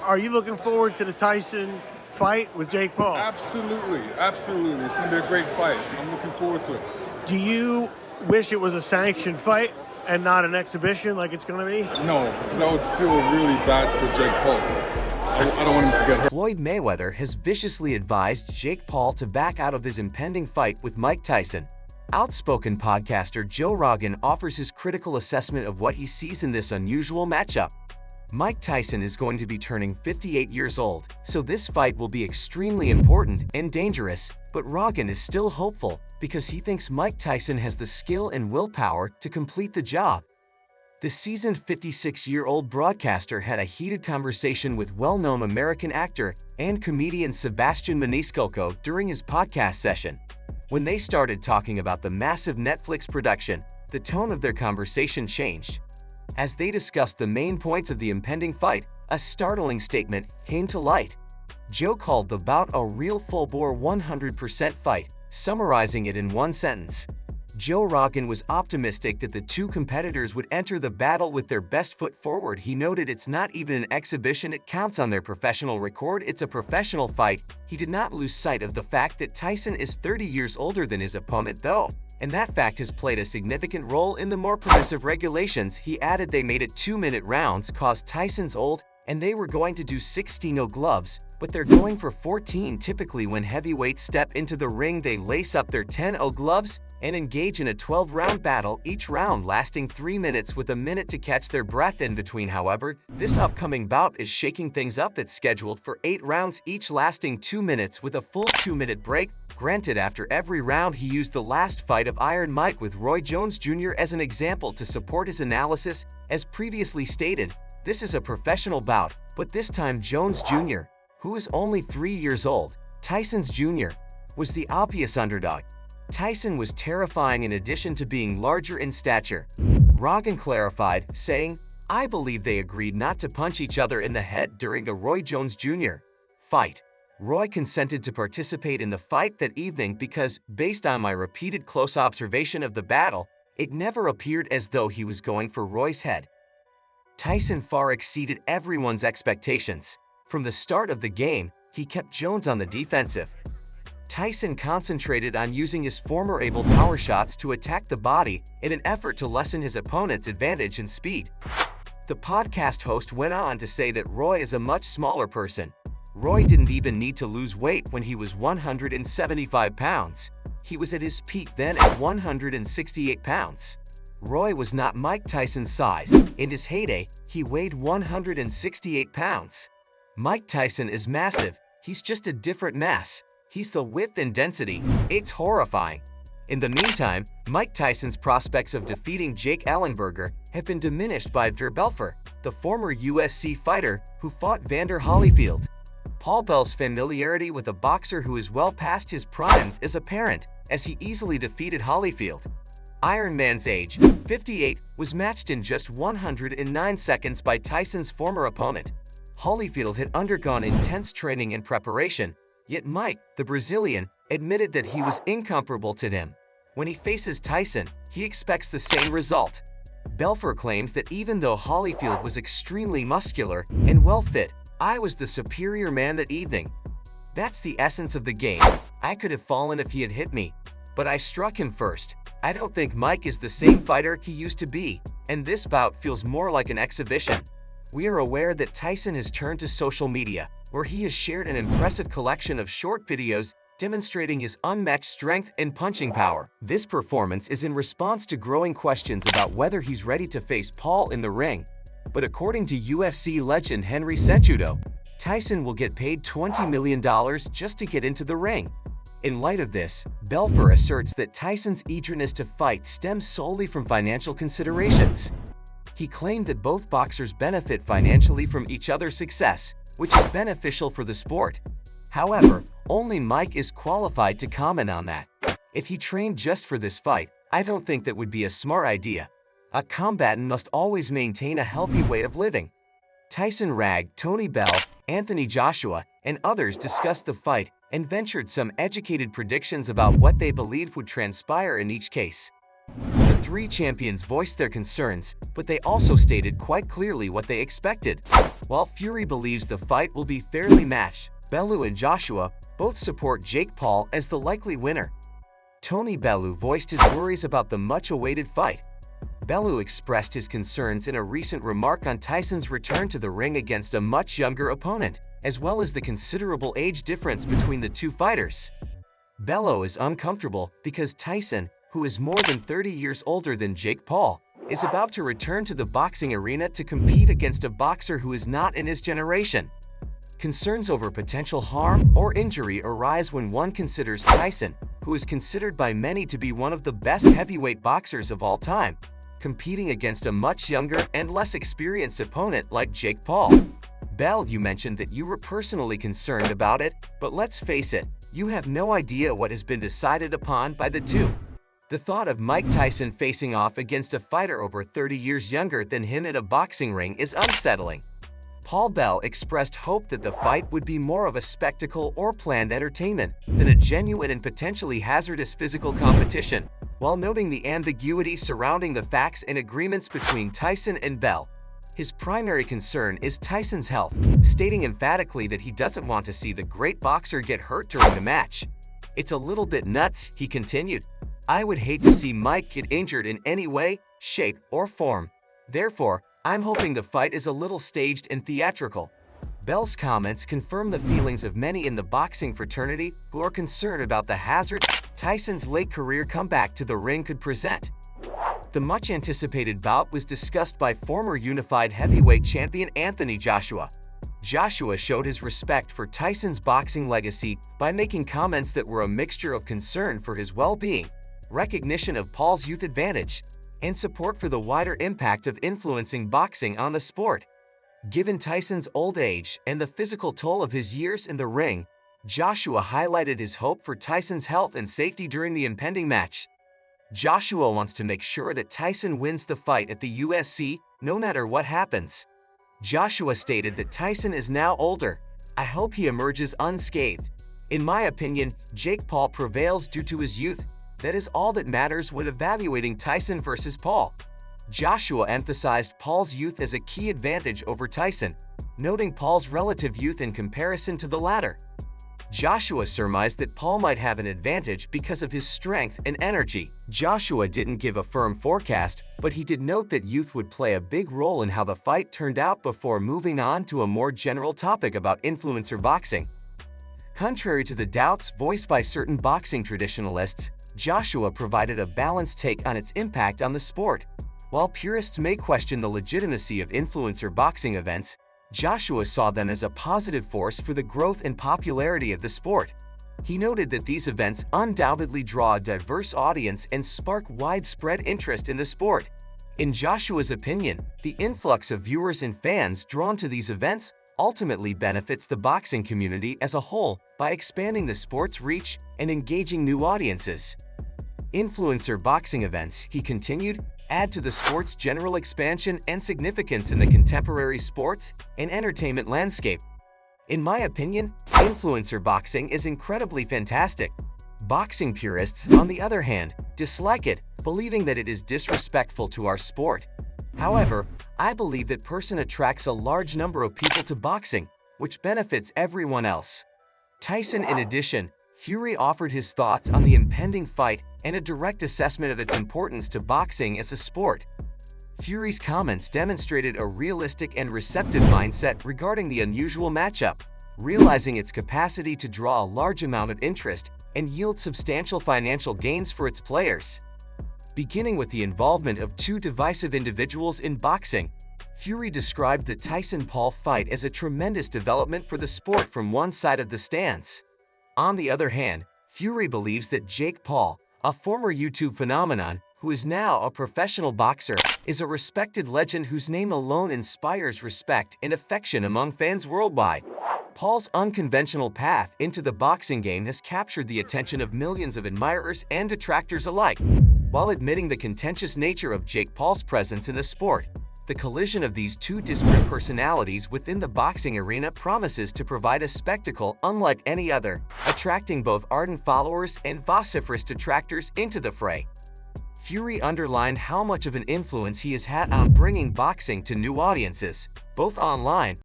Are you looking forward to the Tyson fight with Jake Paul? Absolutely, absolutely. It's going to be a great fight. I'm looking forward to it. Do you wish it was a sanctioned fight and not an exhibition like it's going to be? No, because I would feel really bad for Jake Paul. I don't want him to get hurt. Floyd Mayweather has viciously advised Jake Paul to back out of his impending fight with Mike Tyson. Outspoken podcaster Joe Rogan offers his critical assessment of what he sees in this unusual matchup. Mike Tyson is going to be turning 58 years old, so this fight will be extremely important and dangerous, but Rogan is still hopeful because he thinks Mike Tyson has the skill and willpower to complete the job. The seasoned 56-year-old broadcaster had a heated conversation with well-known American actor and comedian Sebastian Maniscalco during his podcast session. When they started talking about the massive Netflix production, the tone of their conversation changed. As they discussed the main points of the impending fight, a startling statement came to light. Joe called the bout a real full-bore 100% fight, summarizing it in one sentence. Joe Rogan was optimistic that the two competitors would enter the battle with their best foot forward. He noted it's not even an exhibition, it counts on their professional record, it's a professional fight. He did not lose sight of the fact that Tyson is 30 years older than his opponent though, and that fact has played a significant role in the more permissive regulations. He added they made it 2-minute rounds cause Tyson's old, and they were going to do 16 no gloves, but they're going for 14. Typically when heavyweights step into the ring, they lace up their 10-0 gloves and engage in a 12-round battle, each round lasting 3 minutes with a minute to catch their breath in between. However, this upcoming bout is shaking things up. It's scheduled for 8 rounds, each lasting 2 minutes with a full 2-minute break. Granted, after every round he used the last fight of Iron Mike with Roy Jones Jr. as an example to support his analysis. As previously stated, this is a professional bout, but this time Jones Jr., who is only 3 years old, Tyson's Jr., was the obvious underdog. Tyson was terrifying in addition to being larger in stature. Rogan clarified, saying, "I believe they agreed not to punch each other in the head during the Roy Jones Jr. fight. Roy consented to participate in the fight that evening because, based on my repeated close observation of the battle, it never appeared as though he was going for Roy's head." Tyson far exceeded everyone's expectations. From the start of the game, he kept Jones on the defensive. Tyson concentrated on using his former able power shots to attack the body in an effort to lessen his opponent's advantage in speed. The podcast host went on to say that Roy is a much smaller person. Roy didn't even need to lose weight when he was 175 pounds. He was at his peak then at 168 pounds. Roy was not Mike Tyson's size. In his heyday, he weighed 168 pounds. Mike Tyson is massive. He's just a different mass. He's the width and density. It's horrifying. In the meantime, Mike Tyson's prospects of defeating Jake Ellenberger have been diminished by Belfer, the former UFC fighter who fought Vander Holyfield. Paul Bell's familiarity with a boxer who is well past his prime is apparent, as he easily defeated Holyfield. Iron Man's age, 58, was matched in just 109 seconds by Tyson's former opponent. Holyfield had undergone intense training and preparation, yet Mike, the Brazilian, admitted that he was incomparable to him. When he faces Tyson, he expects the same result. Belfer claimed that even though Holyfield was extremely muscular and well fit, I was the superior man that evening. That's the essence of the game. I could have fallen if he had hit me, but I struck him first. I don't think Mike is the same fighter he used to be, and this bout feels more like an exhibition. We are aware that Tyson has turned to social media, where he has shared an impressive collection of short videos demonstrating his unmatched strength and punching power. This performance is in response to growing questions about whether he's ready to face Paul in the ring. But according to UFC legend Henry Cejudo, Tyson will get paid $20 million just to get into the ring. In light of this, Belfer asserts that Tyson's eagerness to fight stems solely from financial considerations. He claimed that both boxers benefit financially from each other's success, which is beneficial for the sport. However, only Mike is qualified to comment on that. If he trained just for this fight, I don't think that would be a smart idea. A combatant must always maintain a healthy way of living. Tyson ragged Tony Bell, Anthony Joshua, and others discussed the fight and ventured some educated predictions about what they believed would transpire in each case. The three champions voiced their concerns, but they also stated quite clearly what they expected. While Fury believes the fight will be fairly matched, Bellew and Joshua both support Jake Paul as the likely winner. Tony Bellew voiced his worries about the much-awaited fight. Bellew expressed his concerns in a recent remark on Tyson's return to the ring against a much younger opponent, as well as the considerable age difference between the two fighters. Bellew is uncomfortable because Tyson, who is more than 30 years older than Jake Paul, is about to return to the boxing arena to compete against a boxer who is not in his generation. Concerns over potential harm or injury arise when one considers Tyson, who is considered by many to be one of the best heavyweight boxers of all time, competing against a much younger and less experienced opponent like Jake Paul. Bell, you mentioned that you were personally concerned about it, but let's face it, you have no idea what has been decided upon by the two. The thought of Mike Tyson facing off against a fighter over 30 years younger than him in a boxing ring is unsettling. Paul Bell expressed hope that the fight would be more of a spectacle or planned entertainment than a genuine and potentially hazardous physical competition, while noting the ambiguity surrounding the facts and agreements between Tyson and Bell. His primary concern is Tyson's health, stating emphatically that he doesn't want to see the great boxer get hurt during the match. "It's a little bit nuts," he continued. "I would hate to see Mike get injured in any way, shape, or form. Therefore, I'm hoping the fight is a little staged and theatrical." Bell's comments confirm the feelings of many in the boxing fraternity who are concerned about the hazards Tyson's late career comeback to the ring could present. The much-anticipated bout was discussed by former unified heavyweight champion Anthony Joshua. Joshua showed his respect for Tyson's boxing legacy by making comments that were a mixture of concern for his well-being, recognition of Paul's youth advantage, and support for the wider impact of influencing boxing on the sport. Given Tyson's old age and the physical toll of his years in the ring, Joshua highlighted his hope for Tyson's health and safety during the impending match. Joshua wants to make sure that Tyson wins the fight at the UFC no matter what happens. Joshua stated that Tyson is now older. "I hope he emerges unscathed. In my opinion, Jake Paul prevails due to his youth. That is all that matters when evaluating Tyson versus Paul." Joshua emphasized Paul's youth as a key advantage over Tyson, noting Paul's relative youth in comparison to the latter. Joshua surmised that Paul might have an advantage because of his strength and energy. Joshua didn't give a firm forecast, but he did note that youth would play a big role in how the fight turned out before moving on to a more general topic about influencer boxing. Contrary to the doubts voiced by certain boxing traditionalists, Joshua provided a balanced take on its impact on the sport. While purists may question the legitimacy of influencer boxing events, Joshua saw them as a positive force for the growth and popularity of the sport. He noted that these events undoubtedly draw a diverse audience and spark widespread interest in the sport. In Joshua's opinion, the influx of viewers and fans drawn to these events ultimately benefits the boxing community as a whole by expanding the sport's reach and engaging new audiences. Influencer boxing events, he continued, add to the sport's general expansion and significance in the contemporary sports and entertainment landscape. In my opinion, influencer boxing is incredibly fantastic. Boxing purists, on the other hand, dislike it, believing that it is disrespectful to our sport. However, I believe that person attracts a large number of people to boxing, which benefits everyone else. Tyson, in addition, Fury offered his thoughts on the impending fight and a direct assessment of its importance to boxing as a sport. Fury's comments demonstrated a realistic and receptive mindset regarding the unusual matchup, realizing its capacity to draw a large amount of interest and yield substantial financial gains for its players. Beginning with the involvement of two divisive individuals in boxing, Fury described the Tyson-Paul fight as a tremendous development for the sport from one side of the stands. On the other hand, Fury believes that Jake Paul, a former YouTube phenomenon who is now a professional boxer, is a respected legend whose name alone inspires respect and affection among fans worldwide. Paul's unconventional path into the boxing game has captured the attention of millions of admirers and detractors alike. While admitting the contentious nature of Jake Paul's presence in the sport, the collision of these two disparate personalities within the boxing arena promises to provide a spectacle unlike any other, attracting both ardent followers and vociferous detractors into the fray. Fury underlined how much of an influence he has had on bringing boxing to new audiences, both online